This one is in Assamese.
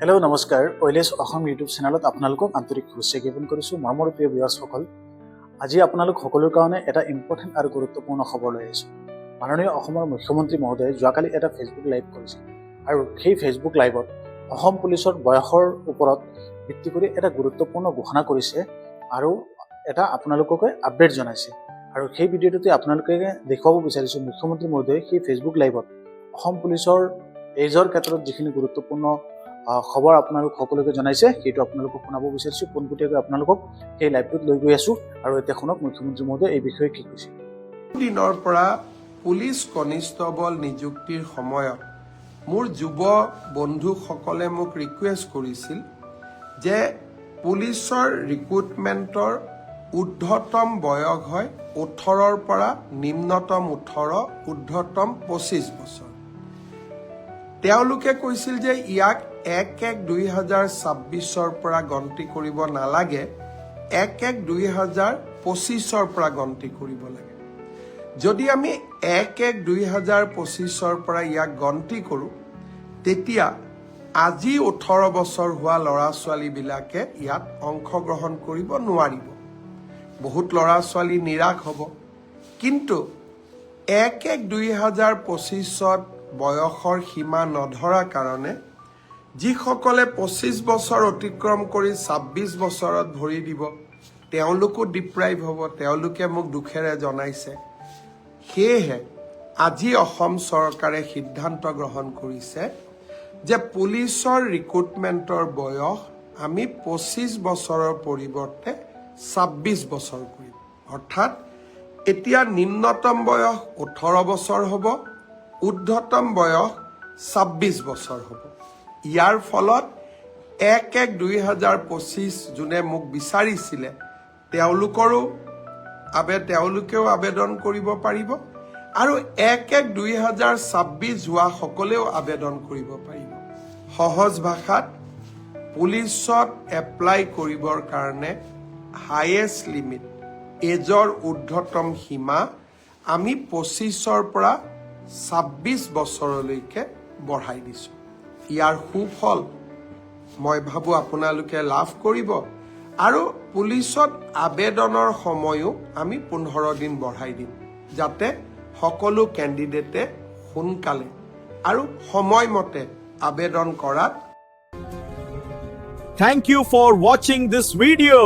হেল্ল' নমস্কাৰ ওয়েলেছ অসম ইউটিউব চেনেলত আপোনালোকক আন্তৰিক শুভেচ্ছা জ্ঞাপন কৰিছোঁ মোৰ প্ৰিয় ভিউৱাৰ্ছসকল। আজি আপোনালোক সকলোৰ কাৰণে এটা ইম্পৰ্টেণ্ট আৰু গুৰুত্বপূৰ্ণ খবৰ লৈ আহিছোঁ। মাননীয় অসমৰ মুখ্যমন্ত্ৰী মহোদয়ে যোৱাকালি এটা ফেচবুক লাইভ কৰিছিল আৰু সেই ফেচবুক লাইভত অসম পুলিচৰ বয়সৰ ওপৰত ভিত্তি কৰি এটা গুৰুত্বপূৰ্ণ ঘোষণা কৰিছে আৰু এটা আপোনালোককে আপডেট জনাইছে। আৰু সেই ভিডিঅ'টোতে আপোনালোকে দেখুৱাব বিচাৰিছোঁ মুখ্যমন্ত্ৰী মহোদয়ে সেই ফেচবুক লাইভত অসম পুলিচৰ এজৰ ক্ষেত্ৰত যিখিনি গুৰুত্বপূৰ্ণ খবৰ আপোনালোক সকলোকে জনাইছে সেইটো আপোনালোকক শুনাব বিচাৰিছোঁ। পোনপটীয়াকৈ আপোনালোকক সেই লাইভটোত লৈ গৈ আছোঁ আৰু এতিয়া শুনক মুখ্যমন্ত্ৰী মহোদয়ে এই বিষয়ে কি কৈছে। দিনৰ পৰা পুলিচ কনিষ্টবল নিযুক্তিৰ সময়ত মোৰ যুৱ বন্ধুসকলে মোক ৰিকুৱেষ্ট কৰিছিল যে পুলিচৰ ৰিক্ৰুটমেণ্টৰ ঊৰ্ধ্বতম বয়স হয় 18ৰ পৰা নিম্নতম 18, ঊৰ্ধ্বতম 25 বছৰ। তেওঁলোকে কৈছিল যে ইয়াক 1-1-2026 পৰা গন্তি কৰিব নালাগে, 1-1-2025 পৰা গন্তি কৰিব লাগে। যদি আমি 1-1-2025 পৰা ইয়াক গন্তি কৰোঁ তেতিয়া আজি 18 বছৰ হোৱা ল'ৰা ছোৱালীবিলাকে ইয়াত অংশগ্ৰহণ কৰিব নোৱাৰিব। বহুত ল'ৰা ছোৱালী নিৰাশ হ'ব। কিন্তু 1-1-2025 বয়সৰ সীমা নধৰা কাৰণে যিসকলে 25 বছৰ অতিক্ৰম কৰি 26 বছৰত ভৰি দিব তেওঁলোকো ডিপ্ৰাইভ হ'ব, তেওঁলোকে মোক দুখেৰে জনাইছে। সেয়েহে আজি অসম চৰকাৰে সিদ্ধান্ত গ্ৰহণ কৰিছে যে পুলিচৰ ৰিক্ৰুটমেণ্টৰ বয়স আমি 25 বছৰৰ পৰিৱৰ্তে 26 বছৰ কৰিম। অৰ্থাৎ এতিয়া নিম্নতম বয়স 18 বছৰ হ'ব, ঊৰ্ধ্বতম বয়স 26 বছৰ হ'ব। ইয়াৰ ফলত 1-1-2025 যোনে মোক বিচাৰিছিলে তেওঁলোকেও আবেদন কৰিব পাৰিব আৰু 1-1-2026 হোৱা সকলেও আবেদন কৰিব পাৰিব। সহজ ভাষাত পুলিচত এপ্লাই কৰিবৰ কাৰণে হাইয়েষ্ট লিমিট এজৰ ঊৰ্ধ্বতম সীমা আমি 25ৰ পৰা 26 বছৰলৈকে বঢ়াই দিছোঁ। ইয়াৰ সুফল মই ভাবোঁ আপোনালোকে লাভ কৰিব আৰু পুলিচত আবেদনৰ সময়ো আমি 15 দিন বঢ়াই দিম যাতে সকলো কেণ্ডিডেটে সোনকালে আৰু সময়মতে আবেদন কৰাত। Thank you for watching this video.